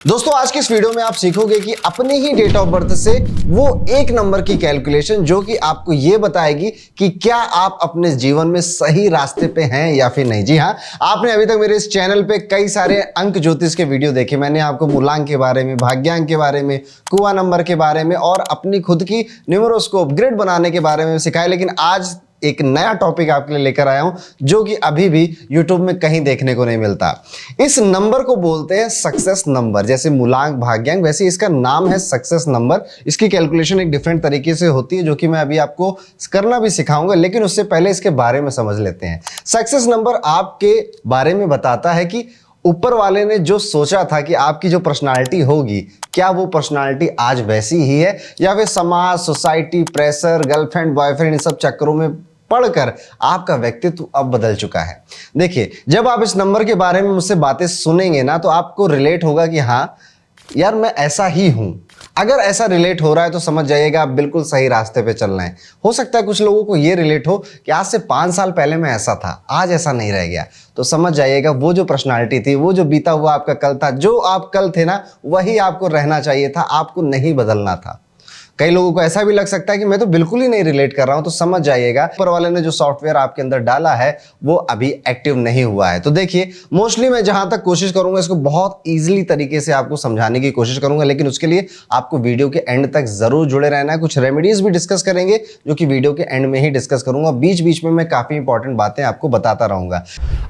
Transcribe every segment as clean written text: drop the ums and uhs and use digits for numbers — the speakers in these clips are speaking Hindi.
दोस्तों आज की इस वीडियो में आप सीखोगे कि अपने ही डेट ऑफ बर्थ से वो एक नंबर की कैलकुलेशन जो कि आपको ये बताएगी कि क्या आप अपने जीवन में सही रास्ते पे हैं या फिर नहीं। जी हाँ, आपने अभी तक मेरे इस चैनल पे कई सारे अंक ज्योतिष के वीडियो देखे। मैंने आपको मूलांक के बारे में, भाग्यांक के बारे में, कुआ नंबर के बारे में और अपनी खुद की न्यूमरोस्कोप ग्रिड बनाने के बारे में सिखाया। लेकिन आज एक नया टॉपिक आपके लिए लेकर आया हूं जो कि अभी भी YouTube में कहीं देखने को नहीं मिलता। इस नंबर को बोलते हैं सक्सेस नंबर। जैसे मूलांक, भाग्यांक, वैसे इसका नाम है सक्सेस नंबर। इसकी कैलकुलेशन एक डिफरेंट तरीके से होती है जो कि मैं अभी आपको करना भी सिखाऊंगा, लेकिन उससे पहले इसके बारे में समझ लेते हैं। सक्सेस नंबर आपके बारे में बताता है कि ऊपर वाले ने जो सोचा था कि आपकी जो पर्सनालिटी होगी, क्या वो पर्सनालिटी आज वैसी ही है या फिर समाज, सोसाइटी, प्रेशर, गर्लफ्रेंड, बॉयफ्रेंड, इन सब चक्करों में पढ़कर आपका व्यक्तित्व अब बदल चुका है। देखिए, जब आप इस नंबर के बारे में मुझसे बातें सुनेंगे ना, तो आपको रिलेट होगा कि हाँ यार मैं ऐसा ही हूं। अगर ऐसा रिलेट हो रहा है तो समझ जाइएगा आप बिल्कुल सही रास्ते पे चल रहे हैं। हो सकता है कुछ लोगों को ये रिलेट हो कि आज से 5 साल पहले मैं ऐसा था, आज ऐसा नहीं रह गया, तो समझ जाइएगा वो जो पर्सनालिटी थी, वो जो बीता हुआ आपका कल था, जो आप कल थे ना, वही आपको रहना चाहिए था, आपको नहीं बदलना था। कई लोगों को ऐसा भी लग सकता है कि मैं तो बिल्कुल ही नहीं रिलेट कर रहा हूं, तो समझ जाइएगा ऊपर वाले ने जो सॉफ्टवेयर आपके अंदर डाला है वो अभी एक्टिव नहीं हुआ है। तो देखिए, मोस्टली मैं जहां तक कोशिश करूंगा इसको बहुत इजीली तरीके से आपको समझाने की कोशिश करूंगा, लेकिन उसके लिए आपको वीडियो के एंड तक जरूर जुड़े रहना है। कुछ रेमेडीज भी डिस्कस करेंगे जो कि वीडियो के एंड में ही डिस्कस करूंगा। बीच बीच में मैं काफी इंपॉर्टेंट बातें आपको बताता रहूंगा।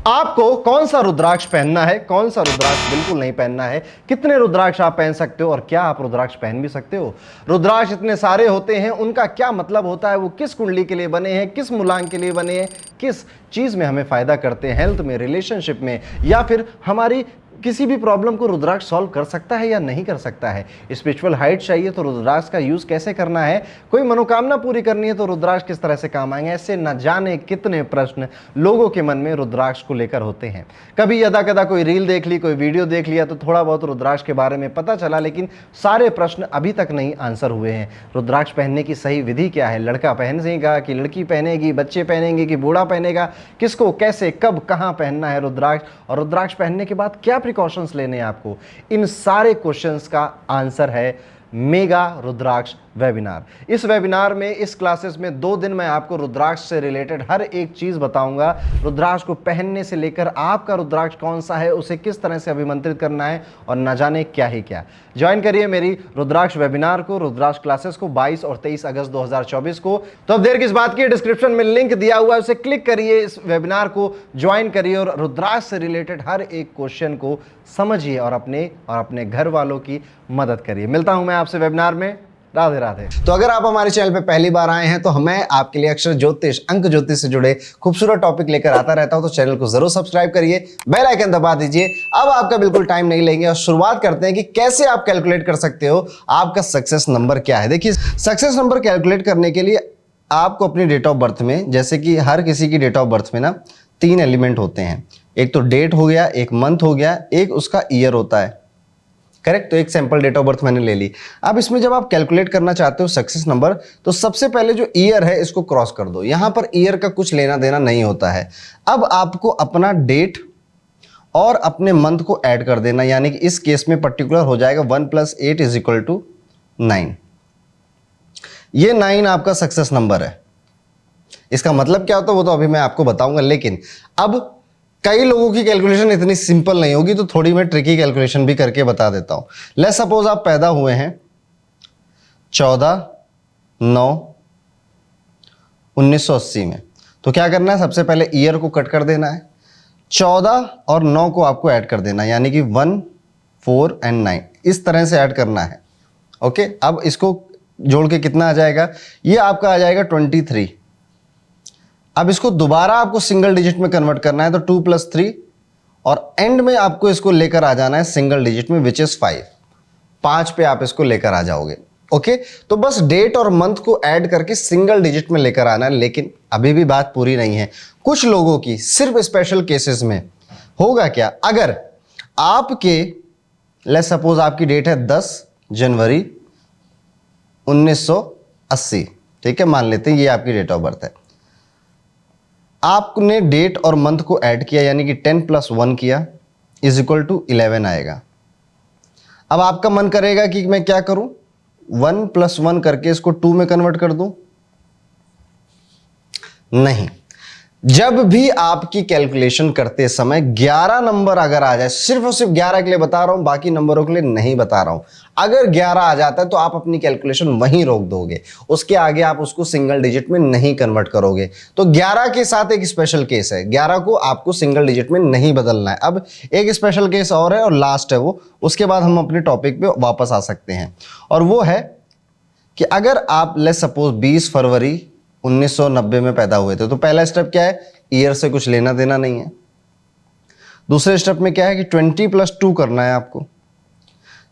आपको कौन सा रुद्राक्ष पहनना है, कौन सा रुद्राक्ष बिल्कुल नहीं पहनना है, कितने रुद्राक्ष आप पहन सकते हो और क्या आप रुद्राक्ष पहन भी सकते हो, रुद्राक्ष इतने सारे होते हैं, उनका क्या मतलब होता है, वो किस कुंडली के लिए बने हैं, किस मूलांक के लिए बने हैं, किस चीज में हमें फायदा करते हैं, हेल्थ में, रिलेशनशिप में, या फिर हमारी किसी भी प्रॉब्लम को रुद्राक्ष सॉल्व कर सकता है या नहीं कर सकता है, स्पिरिचुअल हाइट चाहिए तो रुद्राक्ष का यूज कैसे करना है, कोई मनोकामना पूरी करनी है तो रुद्राक्ष किस तरह से काम आएंगे। ऐसे न जाने कितने प्रश्न लोगों के मन में रुद्राक्ष को लेकर होते हैं। कभी यदा कदा कोई रील देख ली, कोई वीडियो देख लिया तो थोड़ा बहुत रुद्राक्ष के बारे में पता चला, लेकिन सारे प्रश्न अभी तक नहीं आंसर हुए हैं। रुद्राक्ष पहनने की सही विधि क्या है, लड़का पहनेगा कि लड़की पहनेगी, बच्चे पहनेंगे कि बूढ़ा पहनेगा, किसको कैसे कब कहां पहनना है रुद्राक्ष, और रुद्राक्ष पहनने के बाद क्या प्रिकॉशंस लेने हैं आपको, इन सारे क्वेश्चंस का आंसर है मेगा रुद्राक्ष वेबिनार। इस वेबिनार में, इस क्लासेस में 2 दिन मैं आपको रुद्राक्ष से रिलेटेड हर एक चीज बताऊंगा। रुद्राक्ष को पहनने से लेकर आपका रुद्राक्ष कौन सा है, उसे किस तरह से अभिमंत्रित करना है और न जाने क्या ही क्या। ज्वाइन करिए मेरी रुद्राक्ष वेबिनार को, रुद्राक्ष क्लासेस को 22 और 23 अगस्त 2024 को। तो अब देर किस बात की, डिस्क्रिप्शन में लिंक दिया हुआ है, उसे क्लिक करिए, इस वेबिनार को ज्वाइन करिए और रुद्राक्ष से रिलेटेड हर एक क्वेश्चन को समझिए और अपने घर वालों की मदद करिए। मिलता हूं मैं आपसे वेबिनार में। राधे राधे। तो अगर आप हमारे चैनल पे पहली बार आए हैं तो मैं आपके लिए अक्षर ज्योतिष, अंक ज्योतिष से जुड़े खूबसूरत टॉपिक लेकर आता रहता हूं, तो चैनल को जरूर सब्सक्राइब करिए, बेल आइकन दबा दीजिए। अब आपका बिल्कुल टाइम नहीं लेंगे और शुरुआत करते हैं कि कैसे आप कैलकुलेट कर सकते हो आपका सक्सेस नंबर क्या है। देखिए, सक्सेस नंबर कैलकुलेट करने के लिए आपको अपनी डेट ऑफ बर्थ में, जैसे कि हर किसी की डेट ऑफ बर्थ में ना 3 एलिमेंट होते हैं। एक तो डेट हो गया, एक मंथ हो गया, एक उसका ईयर होता है। करेक्ट। तो एक सैंपल डेट ऑफ बर्थ मैंने ले ली। अब इसमें जब आप कैलकुलेट करना चाहते हो सक्सेस नंबर, तो सबसे पहले जो ईयर है इसको क्रॉस कर दो। यहां पर ईयर का कुछ लेना देना नहीं होता है। अब आपको अपना डेट और अपने मंथ को ऐड कर देना, यानी कि इस केस में पर्टिकुलर हो जाएगा 1 + 8 = 9। ये 9 आपका सक्सेस नंबर है। इसका मतलब क्या होता है वो तो अभी मैं आपको बताऊंगा, लेकिन अब कई लोगों की कैलकुलेशन इतनी सिंपल नहीं होगी, तो थोड़ी मैं ट्रिकी कैलकुलेशन भी करके बता देता हूं। लेट्स सपोज आप पैदा हुए हैं 14/9/1980 में, तो क्या करना है, सबसे पहले ईयर को कट कर देना है, 14 और 9 को आपको ऐड कर देना है, यानी कि 1, 4 और 9 इस तरह से ऐड करना है। ओके, अब इसको जोड़ के कितना आ जाएगा, ये आपका आ जाएगा 23। अब इसको दोबारा आपको सिंगल डिजिट में कन्वर्ट करना है, तो 2 + 3 और एंड में आपको इसको लेकर आ जाना है सिंगल डिजिट में, विच इज 5। 5 पे आप इसको लेकर आ जाओगे। ओके, तो बस डेट और मंथ को ऐड करके सिंगल डिजिट में लेकर आना है। लेकिन अभी भी बात पूरी नहीं है। कुछ लोगों की सिर्फ स्पेशल केसेस में होगा क्या, अगर आपके लेट्स सपोज आपकी डेट है 10 जनवरी 1980, ठीक है, मान लेते हैं ये आपकी डेट ऑफ बर्थ है। आपने डेट और मंथ को ऐड किया, यानी कि 10 + 1 किया, = 11 आएगा। अब आपका मन करेगा कि मैं क्या करूं, 1 + 1 करके इसको 2 में कन्वर्ट कर दूं? नहीं। जब भी आपकी कैलकुलेशन करते समय 11 नंबर अगर आ जाए, सिर्फ और सिर्फ 11 के लिए बता रहा हूं, बाकी नंबरों के लिए नहीं बता रहा हूं, अगर 11 आ जाता है तो आप अपनी कैलकुलेशन वहीं रोक दोगे, उसके आगे आप उसको सिंगल डिजिट में नहीं कन्वर्ट करोगे। तो 11 के साथ एक स्पेशल केस है, 11 को आपको सिंगल डिजिट में नहीं बदलना है। अब एक स्पेशल केस और है और लास्ट है वो, उसके बाद हम अपने टॉपिक पे वापस आ सकते हैं। और वो है कि अगर आप लेट्स सपोज 20 फरवरी 1990 में पैदा हुए थे, तो पहला स्टेप क्या है, ईयर से कुछ लेना देना नहीं है। दूसरे स्टेप में क्या है कि 20 + 2 करना है आपको,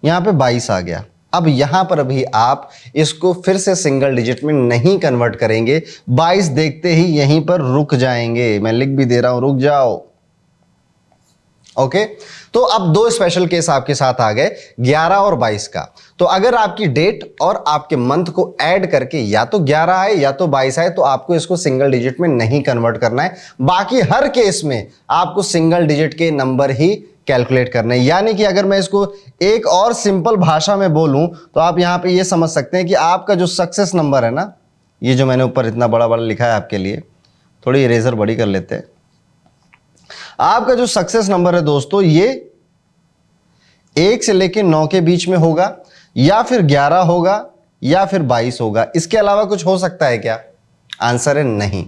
यहां पे 22 आ गया। अब यहां पर भी आप इसको फिर से सिंगल डिजिट में नहीं कन्वर्ट करेंगे, 22 देखते ही यहीं पर रुक जाएंगे। मैं लिख भी दे रहा हूं, रुक जाओ। ओके, तो अब 2 स्पेशल केस आपके साथ आ गए, 11 और 22 का। तो अगर आपकी डेट और आपके मंथ को ऐड करके या तो 11 आए या तो 22 आए, तो आपको इसको सिंगल डिजिट में नहीं कन्वर्ट करना है। बाकी हर केस में आपको सिंगल डिजिट के नंबर ही कैलकुलेट करने हैं। यानी कि अगर मैं इसको एक और सिंपल भाषा में बोलूं तो आप यहां पे ये समझ सकते हैं कि आपका जो सक्सेस नंबर है ना, ये जो मैंने ऊपर इतना बड़ा बड़ा लिखा है आपके लिए, थोड़ी इरेजर बड़ी कर लेते हैं। आपका जो सक्सेस नंबर है दोस्तों, ये 1 से लेकर 9 के बीच में होगा, या फिर 11 होगा, या फिर 22 होगा। इसके अलावा कुछ हो सकता है क्या? आंसर है नहीं।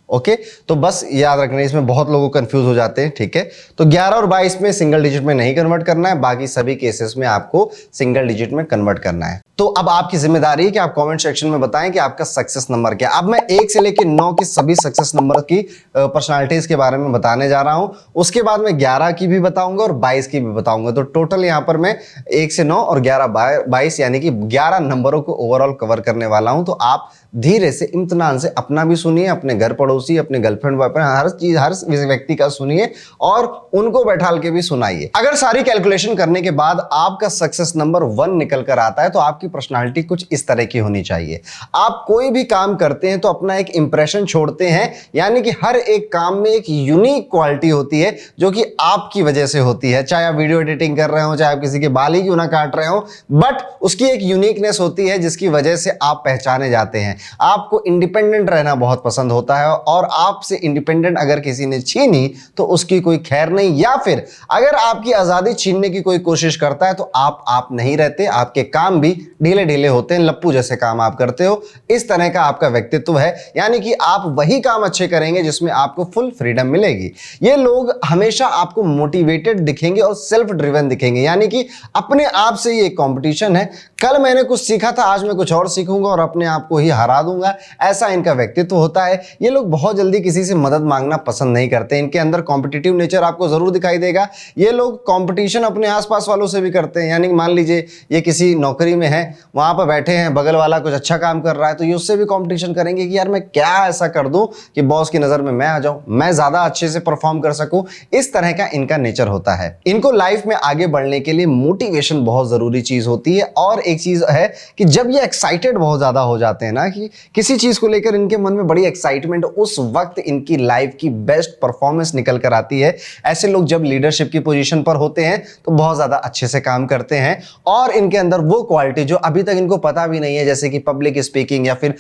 ओके, तो बस याद रखना, इसमें बहुत लोग कंफ्यूज हो जाते हैं। ठीक है, तो 11 और 22 में सिंगल डिजिट में नहीं कन्वर्ट करना है, बाकी सभी केसेस में आपको सिंगल डिजिट में कन्वर्ट करना है। तो अब आपकी जिम्मेदारी है कि आप कमेंट सेक्शन में बताएं कि आपका सक्सेस नंबर क्या है। अब मैं 1 से लेकर 9 की सभी सक्सेस नंबर की पर्सनालिटीज के बारे में बताने जा रहा हूं, उसके बाद मैं 11 की भी बताऊंगा और 22 की भी बताऊंगा। तो टोटल यहां पर मैं 1 से 9 और 11 22 यानी कि 11 नंबरों को ओवरऑल कवर करने वाला हूं। तो आप धीरे से इम्तिनान से अपना भी सुनिए, अपने घर पड़ोसी, अपने गर्लफ्रेंड बॉयफ्रेंड, हर चीज हर व्यक्ति का सुनिए और उनको बैठाल के भी सुनाइए। अगर सारी कैलकुलेशन करने के बाद आपका सक्सेस नंबर 1 निकल कर आता है, तो आपकी पर्सनालिटी कुछ इस तरह की होनी चाहिए। आप कोई भी काम करते हैं तो अपना एक इंप्रेशन छोड़ते हैं, यानी कि हर एक काम में एक यूनिक क्वालिटी होती है जो कि आपकी वजह से होती है। चाहे आप वीडियो एडिटिंग कर रहे हो, चाहे आप किसी के बाल ही क्यों ना काट रहे हो, बट उसकी एक यूनिकनेस होती है जिसकी वजह से आप पहचाने जाते हैं। आपको इंडिपेंडेंट रहना बहुत पसंद होता है और आपसे इंडिपेंडेंट अगर किसी ने छीनी तो उसकी कोई खैर नहीं, या फिर अगर आपकी आजादी छीनने की कोई कोशिश करता है तो आप नहीं रहते, आपके काम भी ढीले ढीले होते हैं, लप्पू जैसे काम आप करते हो। इस तरह का आपका व्यक्तित्व है, यानी कि आप वही काम अच्छे करेंगे जिसमें आपको फुल फ्रीडम मिलेगी। ये लोग हमेशा आपको मोटिवेटेड दिखेंगे और सेल्फ ड्रिवन दिखेंगे, यानी कि अपने आप से ये कंपटीशन है। कल मैंने कुछ सीखा था, आज मैं कुछ और सीखूंगा और अपने आप को ही हरा दूंगा, ऐसा इनका व्यक्तित्व होता है। ये लोग बहुत जल्दी किसी से मदद मांगना पसंद नहीं करते, इनके अंदर कॉम्पिटिटिव नेचर आपको जरूर दिखाई देगा। ये लोग कंपटीशन अपने आसपास वालों से भी करते हैं, यानी मान लीजिए ये किसी नौकरी में है, वहां पर बैठे हैं, बगल वाला कुछ अच्छा काम कर रहा है तो ये उससे भी कंपटीशन करेंगे कि यार मैं क्या ऐसा कर दूं कि बॉस की नजर में मैं आ जाऊं, मैं ज्यादा अच्छे से परफॉर्म कर सकूं। इस तरह का इनका नेचर होता है। इनको लाइफ में आगे बढ़ने के लिए मोटिवेशन बहुत जरूरी चीज होती है। और एक चीज है कि जब ये एक्साइटेड बहुत ज्यादा हो जाते हैं ना, कि किसी चीज को लेकर इनके मन में बड़ी एक्साइटमेंट, उस वक्त इनकी लाइफ की बेस्ट परफॉर्मेंस निकल कर आती है। ऐसे लोग जब लीडरशिप की पोजीशन पर होते हैं तो बहुत ज्यादा अच्छे से काम करते हैं और इनके अंदर वो क्वालिटी जो अभी तक इनको पता भी नहीं है, जैसे कि पब्लिक स्पीकिंग या फिर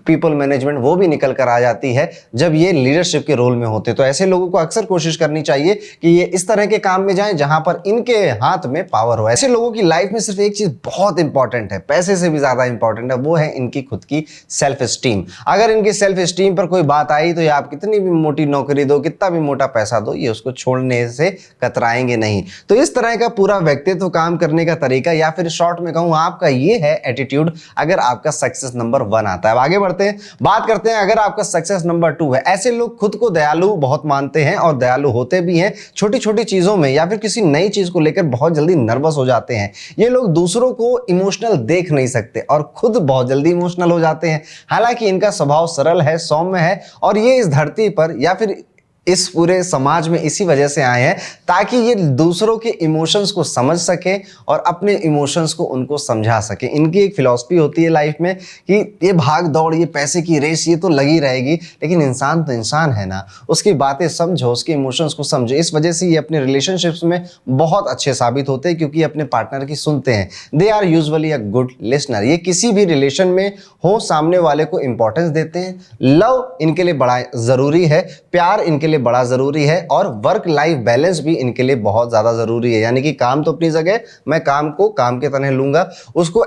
पीपल मैनेजमेंट, वो भी निकल कर आ जाती है जब ये लीडरशिप के रोल में होते। तो ऐसे लोगों को अक्सर कोशिश करनी चाहिए कि ये इस तरह के काम में जाएं जहां पर इनके हाथ में पावर हो। ऐसे लोगों की लाइफ में सिर्फ एक चीज बहुत इंपॉर्टेंट है, पैसे से भी ज्यादा इंपॉर्टेंट है, वो है इनकी खुद की सेल्फ स्टीम। अगर इनकी सेल्फ स्टीम पर कोई बात आई तो ये आप कितनी भी मोटी नौकरी दो, कितना भी मोटा पैसा दो, ये उसको छोड़ने से कतराएंगे नहीं। तो इस तरह का पूरा व्यक्तित्व, काम करने का तरीका, या फिर शॉर्ट में कहूं आपका ये है एटीट्यूड, अगर आपका सक्सेस नंबर 1 आता है। अब आगे बढ़ते हैं, बात करते हैं अगर आपका सक्सेस नंबर 2 है। ऐसे लोग खुद को दयालु बहुत मानते हैं और दयालु होते भी हैं। छोटी छोटी चीजों में या फिर किसी नई चीज को लेकर बहुत जल्दी नर्वस हो जाते हैं। ये लोग दूसरों को इमोशनल देख नहीं सकते और खुद बहुत जल्दी इमोशनल हो जाते हैं। हालांकि इनका स्वभाव सरल है, सौम्य है और ये इस धरती पर या फिर इस पूरे समाज में इसी वजह से आए हैं ताकि ये दूसरों के इमोशंस को समझ सके और अपने इमोशंस को उनको समझा सके। इनकी एक फिलॉसफी होती है लाइफ में कि ये भाग दौड़, ये पैसे की रेस, ये तो लगी रहेगी, लेकिन इंसान तो इंसान है ना, उसकी बातें समझो, उसके इमोशंस को समझो। इस वजह से ये अपने रिलेशनशिप्स में बहुत अच्छे साबित होते हैं क्योंकि अपने पार्टनर की सुनते हैं। They are usually a good listener. ये किसी भी रिलेशन में हो सामने वाले को इंपॉर्टेंस देते हैं। लव इनके लिए बड़ा जरूरी है, प्यार इनके लिए बड़ा जरूरी है और वर्क लाइफ बैलेंस भी इनके लिए बहुत ज्यादा जरूरी है। यानी कि काम तो अपनी जगह, मैं काम को काम के तरह लूंगा, उसको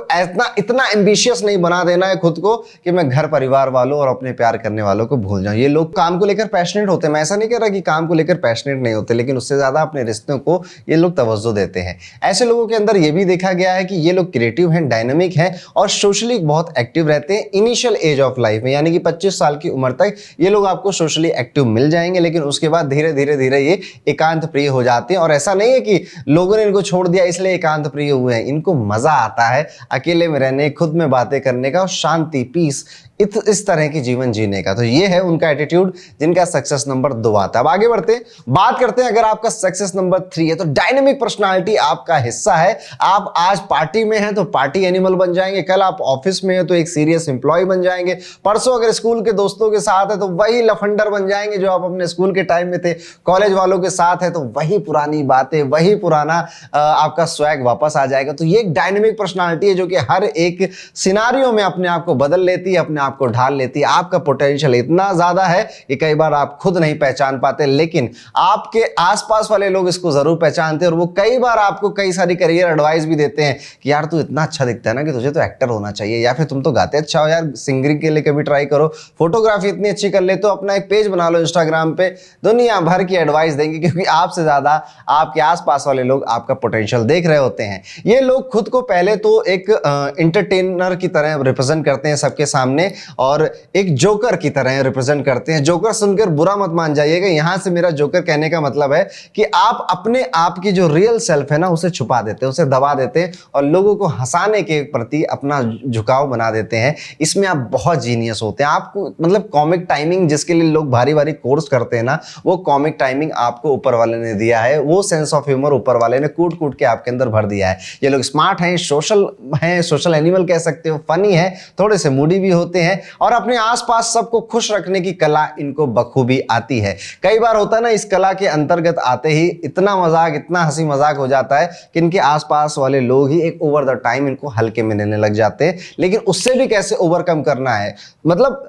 इतना एम्बिशियस नहीं बना देना है खुद को कि मैं घर परिवार वालों और अपने प्यार करने वालों को भूल जाऊं। ये लोग काम को लेकर पैशनेट होते हैं, मैं ऐसा नहीं कह रहा कि काम को लेकर पैशनेट नहीं होते, लेकिन उससे ज्यादा अपने रिश्तों को ये लोग तवज्जो देते हैं। ऐसे लोगों के अंदर यह भी देखा गया है कि ये लोग क्रिएटिव हैं, डायनामिक हैं और सोशली बहुत एक्टिव रहते हैं इनिशियल एज ऑफ लाइफ में। यानी कि 25 साल की उम्र तक ये लोग आपको सोशली एक्टिव मिल जाएंगे, लेकिन उसके बाद धीरे धीरे धीरे ये एकांत प्रिय हो जाते हैं। और ऐसा नहीं है कि लोगों ने इनको छोड़ दिया इसलिए एकांत प्रिय हुए हैं, इनको मजा आता है अकेले में रहने, खुद में बातें करने का और शांति, पीस, इस तरह की जीवन जीने का। तो ये है उनका एटीट्यूड जिनका सक्सेस नंबर 2 आता है। अब आगे बढ़ते हैं, बात करते हैं अगर आपका सक्सेस नंबर 3 है तो डायनेमिक पर्सनालिटी आपका हिस्सा है। आप आज पार्टी में हैं तो पार्टी एनिमल बन जाएंगे, कल आप ऑफिस में हैं तो एक सीरियस एम्प्लॉय बन जाएंगे, परसों अगर स्कूल के दोस्तों के साथ है तो वही लफंडर बन जाएंगे जो आप अपने स्कूल के टाइम में थे, कॉलेज वालों के साथ है तो वही पुरानी बातें, वही पुराना आपका स्वैग वापस आ जाएगा। तो ये एक डायनेमिक पर्सनालिटी है जो कि हर एक सिनारियो में अपने आप को बदल लेती है, अपने आप को ढाल लेती है। आपका पोटेंशियल इतना ज्यादा है कि कई बार आप खुद नहीं पहचान पाते, लेकिन आपके आसपास वाले लोग इसको जरूर पहचानते हैं और वो कई बार आपको कई सारी करियर एडवाइस भी देते हैं कि यार तू इतना अच्छा दिखता है ना कि तुझे तो एक्टर होना चाहिए, या फिर तुम तो गाते अच्छा हो यार, सिंगिंग के लिए कभी ट्राई करो, फोटोग्राफी इतनी अच्छी कर ले तो अपना एक पेज बना लो इंस्टाग्राम पे। दुनिया भर की एडवाइस देंगे क्योंकि आपसे ज्यादा आपके आसपास वाले लोग आपका पोटेंशियल देख रहे होते हैं। ये लोग खुद को पहले तो एक एंटरटेनर की तरह रिप्रेजेंट करते हैं सबके सामने और एक जोकर की तरह रिप्रेजेंट करते हैं। जोकर सुनकर बुरा मत मान जाइएगा, यहां से मेरा जोकर कहने का मतलब है कि आप अपने आप की जो रियल सेल्फ है ना उसे छुपा देते हैं, उसे दबा देते हैं और लोगों को हंसाने के प्रति अपना झुकाव बना देते हैं। इसमें आप बहुत जीनियस होते हैं। आपको मतलब कॉमिक टाइमिंग जिसके लिए लोग भारी भारी कोर्स करते हैं ना, वो कॉमिक टाइमिंग आपको ऊपर वाले ने दिया है, वो सेंस ऑफ ह्यूमर ऊपर वाले ने कूट कूट के आपके अंदर भर दिया है। ये लोग स्मार्ट हैं, सोशल एनिमल कह सकते हो, फनी है, थोड़े से मूडी भी होते हैं और अपने आसपास सबको खुश रखने की कला इनको बखूबी आती है। कई बार होता है ना, इस कला के अंतर्गत आते ही इतना मजाक, इतना हंसी मजाक हो जाता है कि इनके आसपास वाले लोग ही एक ओवर द टाइम इनको हल्के में लेने लग जाते हैं। लेकिन उससे भी कैसे ओवरकम करना है, मतलब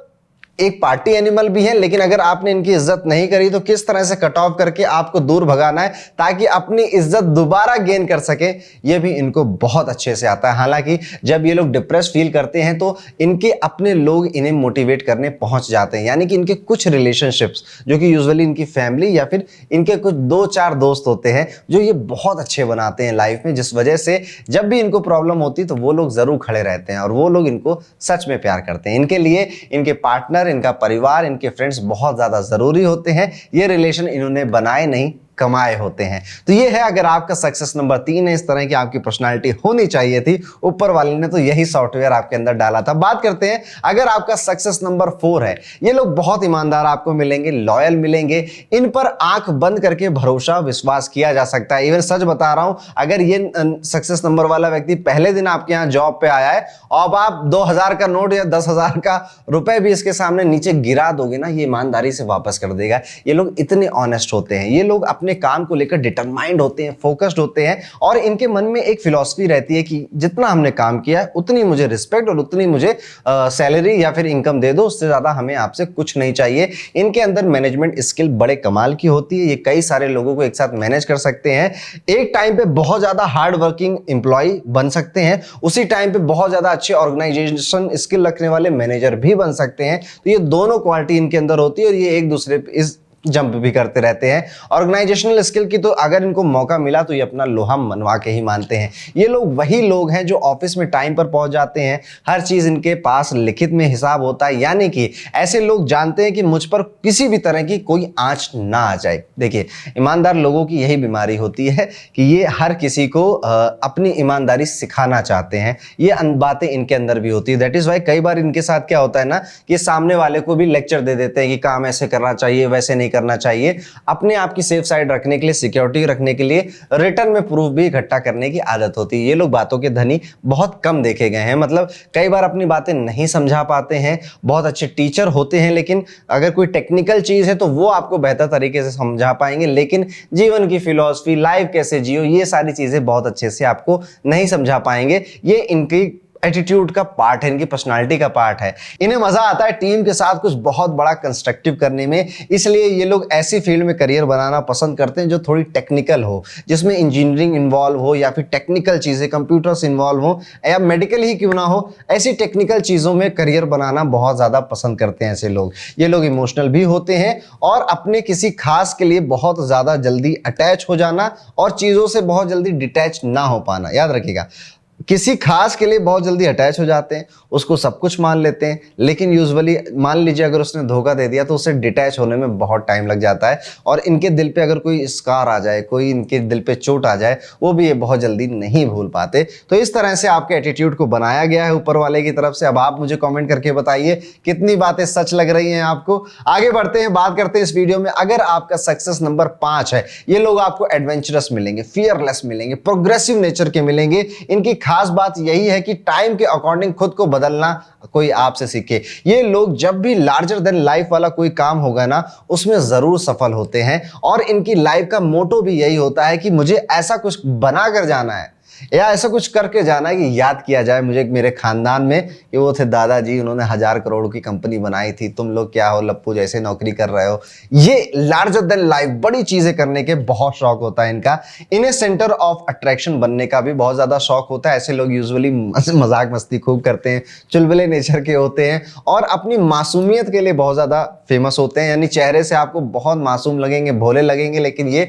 एक पार्टी एनिमल भी है, लेकिन अगर आपने इनकी इज्जत नहीं करी तो किस तरह से कट ऑफ करके आपको दूर भगाना है ताकि अपनी इज्जत दोबारा गेन कर सके, यह भी इनको बहुत अच्छे से आता है। हालांकि जब ये लोग डिप्रेस फील करते हैं तो इनके अपने लोग इन्हें मोटिवेट करने पहुंच जाते हैं। यानी कि इनके कुछ रिलेशनशिप्स जो कि यूजुअली इनकी फैमिली या फिर इनके कुछ 2-4 दोस्त होते हैं जो ये बहुत अच्छे बनाते हैं लाइफ में, जिस वजह से जब भी इनको प्रॉब्लम होती तो वो लोग जरूर खड़े रहते हैं और वो लोग इनको सच में प्यार करते हैं। इनके लिए इनके पार्टनर, इनका परिवार, इनके फ्रेंड्स बहुत ज्यादा जरूरी होते हैं। ये रिलेशन इन्होंने बनाए नहीं, कमाए होते हैं। तो ये है अगर आपका सक्सेस नंबर 3 है, इस तरह की आपकी पर्सनालिटी होनी चाहिए थी। ऊपर वाले ने तो यही सॉफ्टवेयर आपके अंदर डाला था। बात करते हैं अगर आपका सक्सेस नंबर 4 है। ये लोग बहुत ईमानदार आपको मिलेंगे, लॉयल मिलेंगे, इन पर आंख बंद करके भरोसा विश्वास किया जा सकता है। इवन सच बता रहा हूं, अगर ये सक्सेस नंबर वाला व्यक्ति पहले दिन आपके यहां जॉब पे आया है और आप 2000 का नोट या 10,000 का रुपए भी इसके सामने नीचे गिरा दोगे ना, ये ईमानदारी से वापस कर देगा। ये लोग इतने ऑनेस्ट होते हैं, ये लोग अपने काम को लेकर डिटरमाइंड होते हैं, फोकस्ड होते हैं और इनके मन में एक फिलॉसफी रहती है कि जितना हमने काम किया उतनी मुझे रिस्पेक्ट और उतनी मुझे सैलरी या फिर इनकम दे दो, उससे ज्यादा हमें आपसे कुछ नहीं चाहिए। इनके अंदर मैनेजमेंट स्किल बड़े कमाल की होती है। ये कई सारे लोगों को एक साथ मैनेज कर सकते हैं, एक टाइम पे बहुत ज्यादा हार्ड वर्किंग एम्प्लॉय बन सकते हैं, उसी टाइम पे बहुत ज्यादा अच्छे ऑर्गेनाइजेशन स्किल रखने वाले मैनेजर भी बन सकते हैं। तो ये दोनों क्वालिटी इनके अंदर होती है और ये एक दूसरे पे इस जंप भी करते रहते हैं। ऑर्गेनाइजेशनल स्किल की तो अगर इनको मौका मिला तो ये अपना लोहा मनवा के ही मानते हैं। ये लोग वही लोग हैं जो ऑफिस में टाइम पर पहुंच जाते हैं, हर चीज इनके पास लिखित में हिसाब होता है। यानी कि ऐसे लोग जानते हैं कि मुझ पर किसी भी तरह की कोई आंच ना आ जाए। देखिए, ईमानदार लोगों की यही बीमारी होती है कि ये हर किसी को अपनी ईमानदारी सिखाना चाहते हैं। ये बातें इनके अंदर भी होती है। दैट इज वाई कई बार इनके साथ क्या होता है ना कि सामने वाले को भी लेक्चर दे देते हैं कि काम ऐसे करना चाहिए, वैसे नहीं करना चाहिए। अपने आप की सेफ साइड रखने के लिए, सिक्योरिटी रखने के लिए रिटर्न में प्रूफ भी इकट्ठा करने की आदत होती है। ये लोग बातों के धनी बहुत कम देखे गए हैं। मतलब कई बार अपनी बातें नहीं समझा पाते हैं, बहुत अच्छे टीचर होते हैं, लेकिन अगर कोई टेक्निकल चीज है तो वो आपको बेहतर तरीके से समझा पाएंगे, लेकिन जीवन की फिलॉसफी, लाइफ कैसे जियो, ये सारी चीजें बहुत अच्छे से आपको नहीं समझा पाएंगे। ये इनकी एटीट्यूड का पार्ट है, इनकी पर्सनालिटी का पार्ट है। इन्हें मजा आता है टीम के साथ कुछ बहुत बड़ा कंस्ट्रक्टिव करने में, इसलिए ये लोग ऐसी फील्ड में करियर बनाना पसंद करते हैं जो थोड़ी टेक्निकल हो, जिसमें इंजीनियरिंग इन्वॉल्व हो या फिर टेक्निकल चीजें, कंप्यूटर्स इन्वॉल्व हो या मेडिकल ही क्यों ना हो, ऐसी टेक्निकल चीजों में करियर बनाना बहुत ज्यादा पसंद करते हैं ऐसे लोग। ये लोग इमोशनल भी होते हैं और अपने किसी खास के लिए बहुत ज्यादा जल्दी अटैच हो जाना और चीजों से बहुत जल्दी डिटैच ना हो पाना। याद रखिएगा, किसी खास के लिए बहुत जल्दी अटैच हो जाते हैं, उसको सब कुछ मान लेते हैं, लेकिन यूजुअली मान लीजिए अगर उसने धोखा दे दिया तो उससे डिटैच होने में बहुत टाइम लग जाता है, और इनके दिल पे अगर कोई स्कार आ जाए, कोई इनके दिल पे चोट आ जाए, वो भी ये बहुत जल्दी नहीं भूल पाते। तो इस तरह से आपके एटीट्यूड को बनाया गया है ऊपर वाले की तरफ से। अब आप मुझे कॉमेंट करके बताइए कितनी बातें सच लग रही हैं आपको। आगे बढ़ते हैं, बात करते हैं इस वीडियो में। अगर आपका सक्सेस नंबर 5 है, ये लोग आपको एडवेंचरस मिलेंगे, फियरलेस मिलेंगे, प्रोग्रेसिव नेचर के मिलेंगे। इनकी खास बात यही है कि टाइम के अकॉर्डिंग खुद को बदलना कोई आपसे सीखे। ये लोग जब भी लार्जर देन लाइफ वाला कोई काम होगा ना, उसमें जरूर सफल होते हैं, और इनकी लाइफ का मोटो भी यही होता है कि मुझे ऐसा कुछ बना कर जाना है या ऐसा कुछ करके जाना है कि याद किया जाए मुझे मेरे खानदान में कि वो थे दादाजी, उन्होंने 1000 करोड़ की कंपनी बनाई थी, तुम लोग क्या हो लप्पू जैसे नौकरी कर रहे हो। ये लार्जर देन लाइफ बड़ी चीजें करने के बहुत शौक होता है इनका। इन्हें सेंटर ऑफ अट्रैक्शन बनने का भी बहुत ज्यादा शौक होता है। ऐसे लोग यूजुअली मजाक मस्ती खूब करते हैं, चुलबुले नेचर के होते हैं और अपनी मासूमियत के लिए बहुत ज्यादा फेमस होते हैं। यानी चेहरे से आपको बहुत मासूम लगेंगे, भोले लगेंगे, लेकिन ये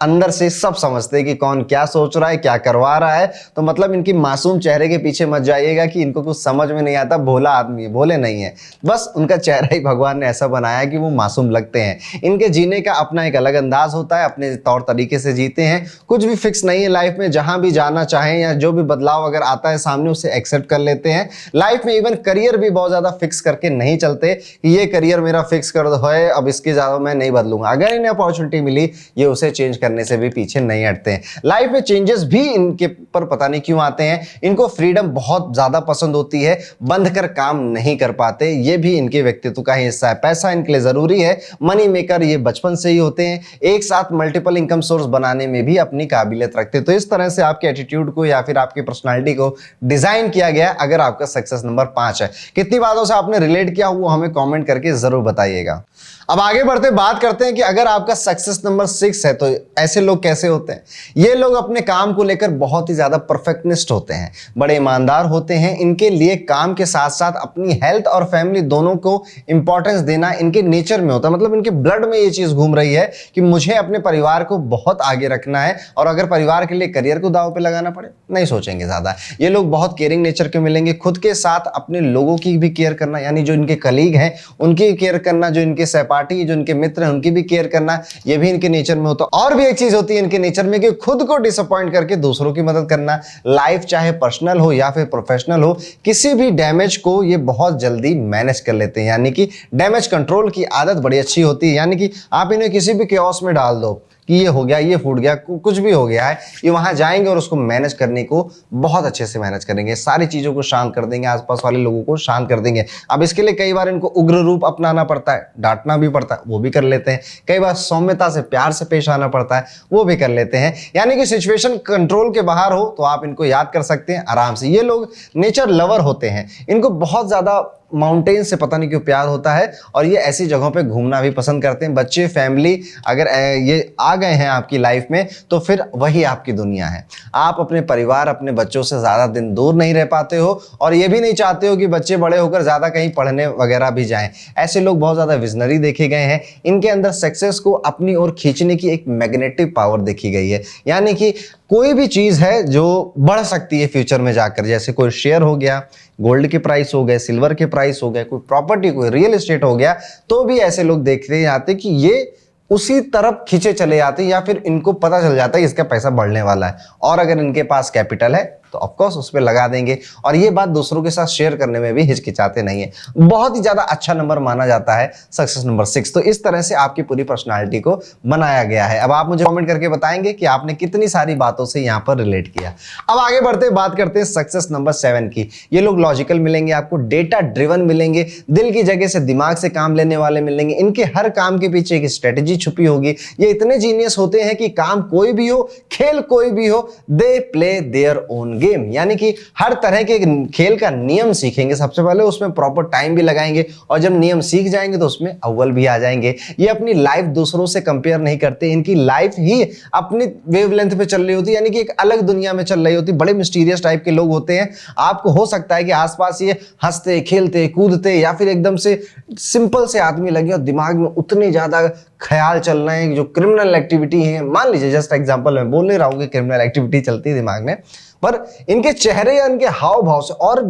अंदर से सब समझते हैं कि कौन क्या सोच रहा है, क्या करवा रहा है। तो मतलब इनकी मासूम चेहरे के पीछे मत जाइएगा कि इनको कुछ समझ में नहीं आता, भोला आदमी है, भोले नहीं है, बस उनका चेहरा ही भगवान ने ऐसा बनाया कि वो मासूम लगते हैं। इनके जीने का अपना एक अलग अंदाज होता है, अपने तौर तरीके से जीते हैं। कुछ भी फिक्स नहीं है लाइफ में, जहां भी जाना चाहें या जो भी बदलाव अगर आता है सामने उसे एक्सेप्ट कर लेते हैं। लाइफ में इवन करियर भी बहुत ज्यादा फिक्स करके नहीं चलते कि ये करियर मेरा फिक्स कर दो है, अब इसके ज्यादा मैं नहीं बदलूंगा। अगर इन्हें अपॉर्चुनिटी मिली, ये उसे चेंज करने से भी पीछे नहीं हटते हैं। लाइफ में चेंजेस भी इनके पर पता नहीं क्यों आते हैं। इनको फ्रीडम बहुत ज्यादा पसंद होती है, बंध कर काम नहीं कर पाते, ये भी इनके व्यक्तित्व का ही हिस्सा है। पैसा इनके लिए जरूरी है, मनी मेकर ये बचपन से ही होते हैं, एक साथ मल्टीपल इनकम सोर्स बनाने में भी अपनी काबिलियत रखते हैं। तो इस तरह से आपके एटीट्यूड को या फिर आपकी पर्सनालिटी को डिजाइन किया गया अगर आपका सक्सेस नंबर 5 है। कितनी बातों से आपने रिलेट किया वो हमें कमेंट करके जरूर बताइएगा। अब आगे बढ़ते बात करते हैं कि अगर आपका सक्सेस नंबर 6 है तो ऐसे लोग कैसे होते हैं। ये लोग अपने काम को लेकर बहुत ही ज्यादा परफेक्टनिस्ट होते हैं, बड़े ईमानदार होते हैं। इनके लिए काम के साथ साथ अपनी हेल्थ और फैमिली दोनों को इंपॉर्टेंस देना इनके नेचर में होता है। मतलब इनके ब्लड में ये चीज घूम रही है कि मुझे अपने परिवार को बहुत आगे रखना है, और अगर परिवार के लिए करियर को दांव पे लगाना पड़े नहीं सोचेंगे ज्यादा। ये लोग बहुत केयरिंग नेचर के मिलेंगे, खुद के साथ अपने लोगों की भी केयर करना, यानी जो इनके कलीग हैं उनकी केयर करना, जो इनके सहपाठी, जो इनके मित्र हैं उनकी भी केयर करना, ये भी इनके नेचर में होता है। और भी एक चीज होती है इनके नेचर में कि खुद को डिसअपॉइंट करके दूसरों की मदद करना। लाइफ चाहे पर्सनल हो या फिर प्रोफेशनल हो, किसी भी डैमेज को ये बहुत जल्दी मैनेज कर लेते हैं। यानी कि डैमेज कंट्रोल की आदत बड़ी अच्छी होती है। यानी कि आप इन्हें किसी भी केओस में डाल दो कि ये हो गया, ये फूट गया, कुछ भी हो गया है, ये वहां जाएंगे और उसको मैनेज करने को बहुत अच्छे से मैनेज करेंगे, सारी चीजों को शांत कर देंगे, आसपास वाले लोगों को शांत कर देंगे। अब इसके लिए कई बार इनको उग्र रूप अपनाना पड़ता है, डांटना भी पड़ता है, वो भी कर लेते हैं। कई बार सौम्यता से प्यार से पेश आना पड़ता है, वो भी कर लेते हैं। यानी कि सिचुएशन कंट्रोल के बाहर हो तो आप इनको याद कर सकते हैं आराम से। ये लोग नेचर लवर होते हैं, इनको बहुत ज्यादा माउंटेन से पता नहीं क्यों प्यार होता है, और ये ऐसी जगहों पे घूमना भी पसंद करते हैं। बच्चे, फैमिली अगर ये आ गए हैं आपकी लाइफ में तो फिर वही आपकी दुनिया है। आप अपने परिवार, अपने बच्चों से ज्यादा दिन दूर नहीं रह पाते हो, और ये भी नहीं चाहते हो कि बच्चे बड़े होकर ज्यादा कहीं पढ़ने वगैरह भी जाएं। ऐसे लोग बहुत ज्यादा विजनरी देखे गए हैं। इनके अंदर सक्सेस को अपनी ओर खींचने की एक मैग्नेटिक पावर देखी गई है। यानी कि कोई भी चीज है जो बढ़ सकती है फ्यूचर में जाकर, जैसे कोई शेयर हो गया, गोल्ड के प्राइस हो गए, सिल्वर के प्राइस हो गए, कोई प्रॉपर्टी, कोई रियल एस्टेट हो गया, तो भी ऐसे लोग देखते जाते कि ये उसी तरफ खींचे चले जाते हैं, या फिर इनको पता चल जाता है इसका पैसा बढ़ने वाला है। और अगर इनके पास कैपिटल है तो ऑफकोर्स उस पर लगा देंगे और ये बात दूसरों के साथ शेयर करने में भी हिचकिचाते नहीं है। बहुत ही ज्यादा अच्छा नंबर माना जाता है सक्सेस नंबर 6। तो इस तरह से आपकी पूरी पर्सनालिटी को बनाया गया है। अब आप मुझे कमेंट करके बताएंगे कि आपने कितनी सारी बातों से यहां पर रिलेट किया। अब आगे बढ़ते बात करते हैं सक्सेस नंबर 7 की। ये लोग लॉजिकल मिलेंगे, आपको डेटा ड्रिवन मिलेंगे, दिल की जगह से दिमाग से काम लेने वाले मिलेंगे। इनके हर काम के पीछे एक स्ट्रेटेजी छुपी होगी। ये इतने जीनियस होते हैं कि काम कोई भी हो, खेल कोई भी हो, they play their own game, यानी कि हर तरह के खेल का नियम सीखेंगे। सबसे पहले उसमें प्रॉपर टाइम भी लगाएंगे और जब नियम सीख जाएंगे तो उसमें अव्वल भी आ जाएंगे। ये अपनी लाइफ दूसरों से कंपेयर नहीं करते, इनकी लाइफ ही अपनी वेवलेंथ पे चल रही होती है, यानी कि एक अलग दुनिया में चल रही होती। बड़े मिस्टीरियस टाइप के लोग होते हैं। आपको हो सकता है कि आसपास ये हंसते खेलते कूदते या फिर एकदम से सिंपल से आदमी लगे और दिमाग में उतने ज्यादा ख्याल चल रहे हैं जो क्रिमिनल एक्टिविटी है। मान लीजिए जस्ट एग्जांपल मैं बोल नहीं रहा हूं कि क्रिमिनल एक्टिविटी चलती है दिमाग में, पर इनके चेहरे या इनके हाव भाव से और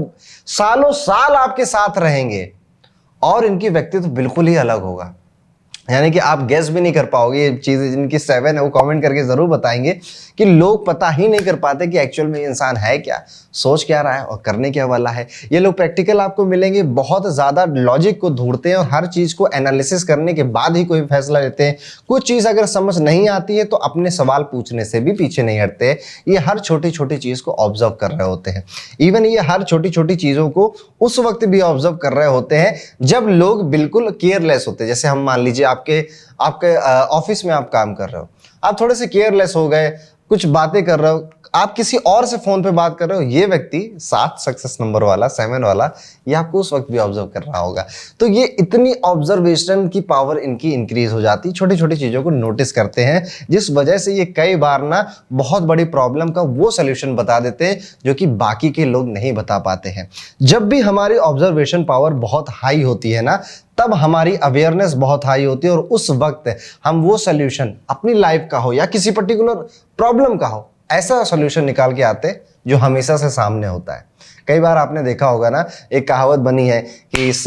सालों साल आपके साथ रहेंगे और इनकी व्यक्तित्व बिल्कुल ही अलग होगा, यानी कि आप गेस भी नहीं कर पाओगे। ये चीजें जिनकी 7 है वो कमेंट करके जरूर बताएंगे कि लोग पता ही नहीं कर पाते कि एक्चुअल में ये इंसान है क्या, सोच क्या रहा है और करने क्या वाला है। ये लोग प्रैक्टिकल आपको मिलेंगे, बहुत ज्यादा लॉजिक को ढूंढते हैं और हर चीज को एनालिसिस करने के बाद ही कोई फैसला लेते हैं। कुछ चीज अगर समझ नहीं आती है तो अपने सवाल पूछने से भी पीछे नहीं हटते। ये हर छोटी छोटी चीज को ऑब्जर्व कर रहे होते हैं। इवन ये हर छोटी छोटी चीजों को उस वक्त भी ऑब्जर्व कर रहे होते हैं जब लोग बिल्कुल केयरलेस होते हैं। जैसे हम मान लीजिए आपके ऑफिस में आप काम कर रहे हो, आप थोड़े से केयरलेस हो गए, कुछ बातें कर रहे हो, आप किसी और से फोन पे बात कर रहे हो, ये व्यक्ति 7 सक्सेस नंबर वाला 7 वाला ये आपको उस वक्त भी ऑब्जर्व कर रहा होगा। तो ये इतनी ऑब्जर्वेशन की पावर इनकी इंक्रीज हो जाती है, छोटी छोटी चीजों को नोटिस करते हैं, जिस वजह से ये कई बार ना बहुत बड़ी प्रॉब्लम का वो सोल्यूशन बता देते हैं जो कि बाकी के लोग नहीं बता पाते हैं। जब भी हमारी ऑब्जर्वेशन पावर बहुत हाई होती है ना, तब हमारी अवेयरनेस बहुत हाई होती है और उस वक्त हम वो सोल्यूशन अपनी लाइफ का हो या किसी पर्टिकुलर प्रॉब्लम का हो, ऐसा सोल्यूशन निकाल के आते जो हमेशा से सामने होता है। कई बार आपने देखा होगा ना, एक कहावत बनी है कि इस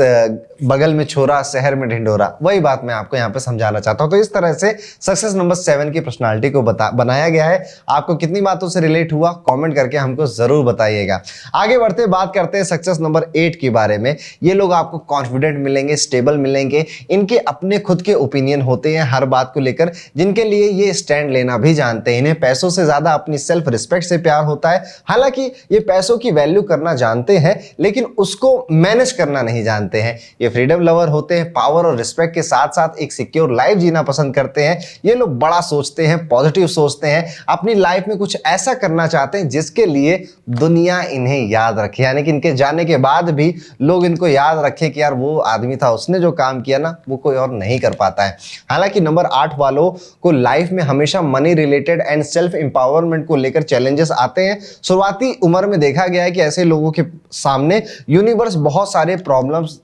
बगल में छोरा शहर में ढिंढोरा, वही बात मैं आपको यहाँ पे समझाना चाहता हूँ। तो इस तरह से सक्सेस नंबर 7 की पर्सनालिटी को बनाया गया है। आपको कितनी बातों से रिलेट हुआ कमेंट करके हमको जरूर बताइएगा। आगे बढ़ते बात करते हैं सक्सेस नंबर 8 के बारे में। ये लोग आपको कॉन्फिडेंट मिलेंगे, स्टेबल मिलेंगे, इनके अपने खुद के ओपिनियन होते हैं हर बात को लेकर, जिनके लिए ये स्टैंड लेना भी जानते हैं। इन्हें पैसों से ज्यादा अपनी सेल्फ रिस्पेक्ट से प्यार होता है। हालांकि ये पैसों की वैल्यू करना जानते हैं लेकिन उसको मैनेज करना नहीं जानते हैं। ये फ्रीडम लवर होते हैं, पावर और रिस्पेक्ट के साथ साथ एक सिक्योर लाइफ जीना पसंद करते हैं। ये लोग बड़ा सोचते हैं, पॉजिटिव सोचते हैं, अपनी लाइफ में कुछ ऐसा करना चाहते हैं जिसके लिए दुनिया इन्हें याद रखे, यानी कि इनके जाने के बाद भी लोग इनको याद रखें कि यार वो आदमी था, उसने जो काम किया ना वो कोई और नहीं कर पाता है। हालांकि नंबर 8 वालों को लाइफ में हमेशा money related and self empowerment को लेकर चैलेंजेस आते हैं। शुरुआती उम्र में देखा गया है कि ऐसे लोगों के सामने यूनिवर्स बहुत सारे प्रॉब्लम्स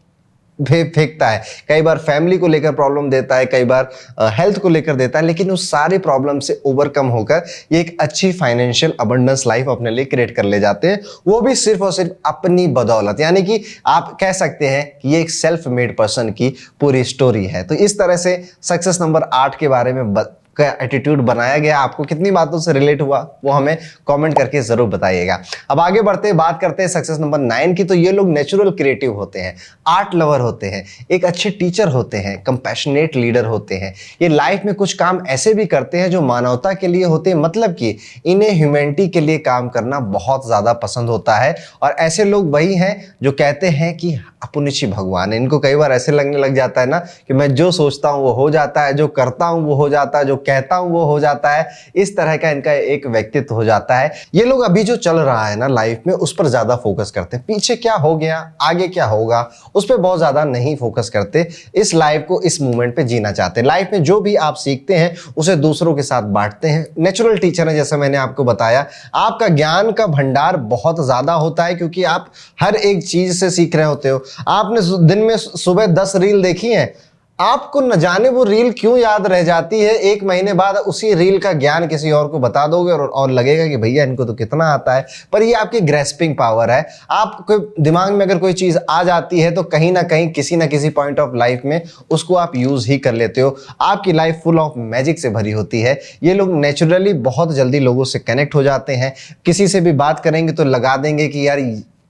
फेंकता है। कई बार फैमिली को लेकर प्रॉब्लम देता है, कई बार हेल्थ को लेकर देता है, लेकिन उस सारे प्रॉब्लम से ओवरकम होकर ये एक अच्छी फाइनेंशियल अबंडेंस लाइफ अपने लिए क्रिएट कर ले जाते हैं, वो भी सिर्फ और सिर्फ अपनी बदौलत। यानी कि आप कह सकते हैं कि ये एक सेल्फ मेड पर्सन की पूरी स्टोरी है। तो इस तरह से सक्सेस नंबर 8 के बारे में का एटीट्यूड बनाया गया। आपको कितनी बातों से रिलेट हुआ वो हमें कमेंट करके जरूर बताइएगा। अब आगे बढ़ते हैं, बात करते हैं सक्सेस नंबर 9 की। तो ये लोग नेचुरल क्रिएटिव होते हैं, आर्ट लवर होते हैं, एक अच्छे टीचर होते हैं, कंपैशनेट लीडर होते हैं। ये लाइफ में कुछ काम ऐसे भी करते हैं जो मानवता के लिए होते हैं, मतलब कि इन्हें ह्यूमैनिटी के लिए काम करना बहुत ज्यादा पसंद होता है। और ऐसे लोग वही हैं जो कहते हैं कि अपुनिशी भगवान है। इनको कई बार ऐसे लगने लग जाता है ना कि मैं जो सोचता हूं वो हो जाता है, जो करता हूं वो हो जाता है, जो कहता हूं वो हो जाता है। इस तरह का इनका एक व्यक्तित्व हो जाता है। ये लोग अभी जो चल रहा है ना लाइफ में उस पर ज्यादा फोकस करते हैं, पीछे क्या हो गया आगे क्या होगा उस पर बहुत ज्यादा नहीं फोकस करते। इस लाइफ को इस मोमेंट पे जीना चाहते हैं। लाइफ में जो भी आप सीखते हैं उसे दूसरों के साथ बांटते हैं। नेचुरल टीचर है, जैसे मैंने आपको बताया। आपका ज्ञान का भंडार बहुत ज्यादा होता है क्योंकि आप हर एक चीज से सीख रहे होते हो। आपने दिन में सुबह 10 रील देखी है, आपको न जाने वो रील क्यों याद रह जाती है, 1 महीने बाद उसी रील का ज्ञान किसी और को बता दोगे और लगेगा कि भैया इनको तो कितना आता है। पर ये आपकी ग्रेस्पिंग पावर है। आपके दिमाग में अगर कोई चीज आ जाती है तो कहीं ना कहीं किसी ना किसी पॉइंट ऑफ लाइफ में उसको आप यूज ही कर लेते हो। आपकी लाइफ फुल ऑफ मैजिक से भरी होती है। ये लोग नेचुरली बहुत जल्दी लोगों से कनेक्ट हो जाते हैं। किसी से भी बात करेंगे तो लगा देंगे कि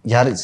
यार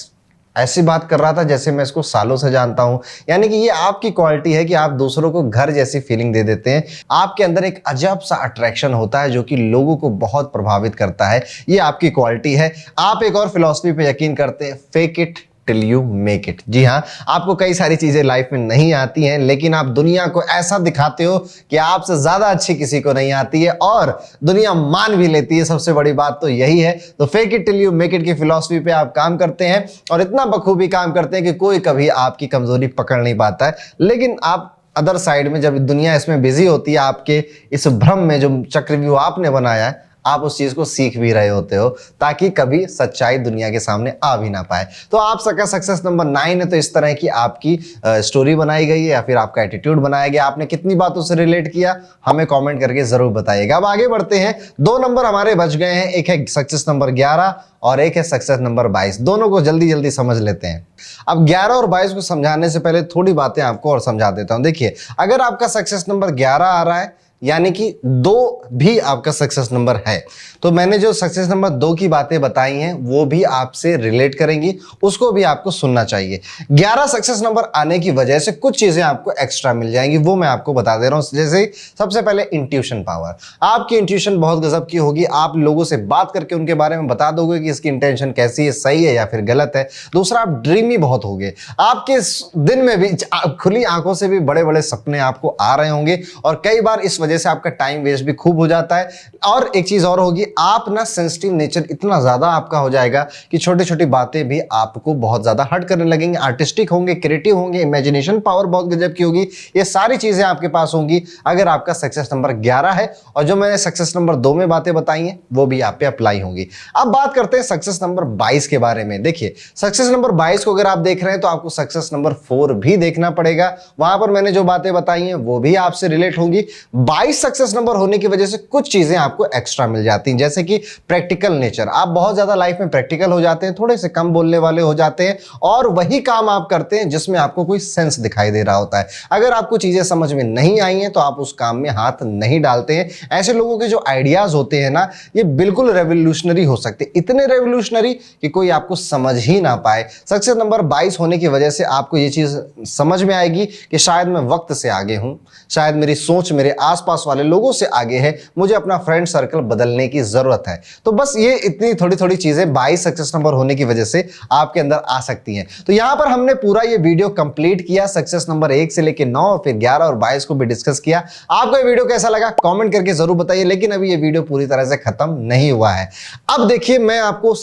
ऐसी बात कर रहा था जैसे मैं इसको सालों से जानता हूं। यानी कि ये आपकी क्वालिटी है कि आप दूसरों को घर जैसी फीलिंग दे देते हैं। आपके अंदर एक अजब सा अट्रैक्शन होता है जो कि लोगों को बहुत प्रभावित करता है। ये आपकी क्वालिटी है। आप एक और फिलॉसफी पे यकीन करते हैं, fake it till you make it. जी हाँ, आपको कई सारी चीजें लाइफ में नहीं आती हैं, लेकिन आप दुनिया को ऐसा दिखाते हो कि आपसे ज्यादा अच्छी किसी को नहीं आती है और दुनिया मान भी लेती है। सबसे बड़ी बात तो यही है। तो fake it till you make it की फिलॉसफी पे आप काम करते हैं और इतना बखूबी काम करते हैं कि कोई कभी आपकी कमजोरी पकड़ नहीं पाता है। लेकिन आप अदर साइड में जब दुनिया इसमें बिजी होती है, आपके इस भ्रम में जो चक्रव्यूह आपने बनाया है, आप उस चीज को सीख भी रहे होते हो ताकि कभी सच्चाई दुनिया के सामने आ भी ना पाए। तो आप सबका सक्सेस नंबर 9 है। तो इस तरह की आपकी स्टोरी बनाई गई है या फिर आपका एटीट्यूड बनाया गया। आपने कितनी बातों से रिलेट किया हमें कमेंट करके जरूर बताइएगा। अब आगे बढ़ते हैं। 2 नंबर हमारे बच गए हैं। एक है सक्सेस नंबर 11 और एक है सक्सेस नंबर 22। दोनों को जल्दी जल्दी समझ लेते हैं। अब 11 और 22 को समझाने से पहले थोड़ी बातें आपको और समझा देता हूं। देखिए, अगर आपका सक्सेस नंबर 11 आ रहा है यानी कि 2 भी आपका सक्सेस नंबर है, तो मैंने जो सक्सेस नंबर 2 की बातें बताई हैं वो भी आपसे रिलेट करेंगी, उसको भी आपको सुनना चाहिए। 11 सक्सेस नंबर आने की वजह से कुछ चीजें आपको एक्स्ट्रा मिल जाएंगी, वो मैं आपको बता दे रहा हूं। जैसे सबसे पहले इंट्यूशन पावर। आपकी इंट्यूशन बहुत गजब की होगी। आप लोगों से बात करके उनके बारे में बता दोगे कि इसकी इंटेंशन कैसी है, सही है या फिर गलत है। दूसरा, आप ड्रीमी बहुत होगे। आपके दिन में भी खुली आंखों से भी बड़े बड़े सपने आपको आ रहे होंगे और कई बार इस वजह से आपका टाइम वेस्ट भी खूब हो जाता है। और एक चीज और होगी, आप ना सेंसिटिव नेचर इतना ज्यादा आपका हो जाएगा कि छोटी छोटी बातें भी आपको बहुत ज्यादा हर्ट करने लगेंगे। आर्टिस्टिक होंगे, क्रिएटिव होंगे, इमेजिनेशन पावर बहुत गजब की होगी। ये सारी चीजें आपके पास होंगी अगर आपका सक्सेस नंबर 11 है। और जो मैंने सक्सेस नंबर 2 में बातें बताई हैं वो भी आप पे अप्लाई होंगी। अब बात करते हैं सक्सेस नंबर 22 के बारे में। देखिए, सक्सेस नंबर 22 को अगर आप देख रहे हैं तो आपको सक्सेस नंबर 4 भी देखना पड़ेगा। वहां पर मैंने जो बातें बताई हैं वो भी आपसे रिलेट होंगी। 22 सक्सेस नंबर होने की वजह से कुछ चीजें आपको एक्स्ट्रा मिल जाती हैं, जैसे कि प्रैक्टिकल नेचर। आप बहुत ज्यादा लाइफ में प्रैक्टिकल हो जाते हैं, थोड़े से कम बोलने वाले हो जाते हैं और वही काम आप करते हैं जिसमें आपको कोई सेंस दिखाई दे रहा होता है। अगर आपको चीजें समझ में नहीं आई हैं तो आप उस काम में हाथ नहीं डालते हैं। ऐसे लोगों के जो आइडियाज होते हैं ना, ये बिल्कुल रेवोल्यूशनरी हो सकते, इतने रेवोल्यूशनरी कि कोई आपको समझ ही ना पाए। सक्सेस नंबर 22 होने की वजह से आपको ये चीज समझ में आएगी कि शायद मैं वक्त से आगे हूं, शायद मेरी सोच मेरे आसपास वाले लोगों से आगे है, मुझे अपना फ्रेंड सर्कल बदलने की जरूरत है। तो बस ये इतनी थोड़ी थोड़ी चीजें 22 सक्सेस नंबर होने की वजह से आपके अंदर आ सकती हैं। तो यहां पर हमने पूरा ये वीडियो कंप्लीट किया, सक्सेस नंबर 1 से लेकर 9 फिर 11 और 22 को भी डिस्कस किया। आपको ये वीडियो कैसा लगा कमेंट करके जरूर बताइए। लेकिन अभी ये वीडियो पूरी तरह से खत्म नहीं हुआ है। अब देखिए, मैं आपको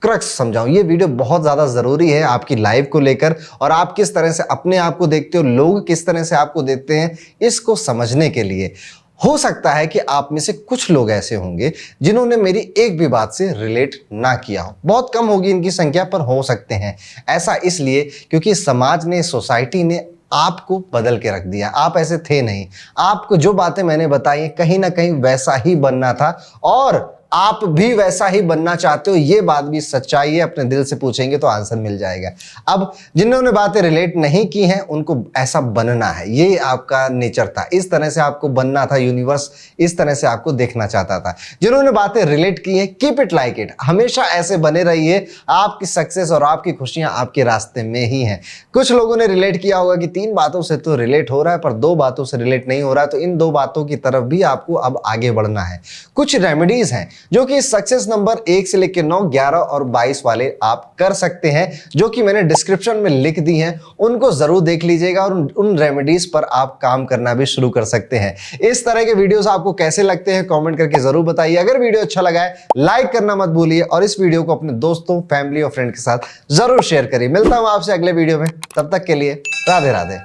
क्रक्स समझाऊं। ये वीडियो बहुत ज्यादा जरूरी है आपकी लाइफ को लेकर और आप किस तरह से अपने आप को देखते हो, लोग किस तरह से आपको देखते हैं, इसको समझने के लिए। हो सकता है कि आप में से कुछ लोग ऐसे होंगे जिन्होंने मेरी एक भी बात से रिलेट ना किया हो। बहुत कम होगी इनकी संख्या, पर हो सकते हैं। ऐसा इसलिए क्योंकि समाज ने, सोसाइटी ने आपको बदल के रख दिया। आप ऐसे थे नहीं। आपको जो बातें मैंने बताई कहीं ना कहीं वैसा ही बनना था और आप भी वैसा ही बनना चाहते हो। ये बात भी सच्चाई है, अपने दिल से पूछेंगे तो आंसर मिल जाएगा। अब जिन्होंने बातें रिलेट नहीं की हैं उनको ऐसा बनना है, ये आपका नेचर था। इस तरह से आपको बनना था, यूनिवर्स इस तरह से आपको देखना चाहता था। जिन्होंने बातें रिलेट की हैं, कीप इट लाइक इट, हमेशा ऐसे बने रहिए। आपकी सक्सेस और आपकी खुशियां आपके रास्ते में ही हैं। कुछ लोगों ने रिलेट किया होगा कि 3 बातों से तो रिलेट हो रहा है पर 2 बातों से रिलेट नहीं हो रहा है, तो इन 2 बातों की तरफ भी आपको अब आगे बढ़ना है। कुछ रेमेडीज हैं जो कि सक्सेस नंबर 1 से लेकर 9, 11 और 22 वाले आप कर सकते हैं, जो कि मैंने डिस्क्रिप्शन में लिख दी हैं। उनको जरूर देख लीजिएगा और उन रेमेडीज पर आप काम करना भी शुरू कर सकते हैं। इस तरह के वीडियोस आपको कैसे लगते हैं कमेंट करके जरूर बताइए। अगर वीडियो अच्छा लगा है लाइक करना मत भूलिए और इस वीडियो को अपने दोस्तों, फैमिली और फ्रेंड के साथ जरूर शेयर करिए। मिलता हूं आपसे अगले वीडियो में, तब तक के लिए राधे राधे।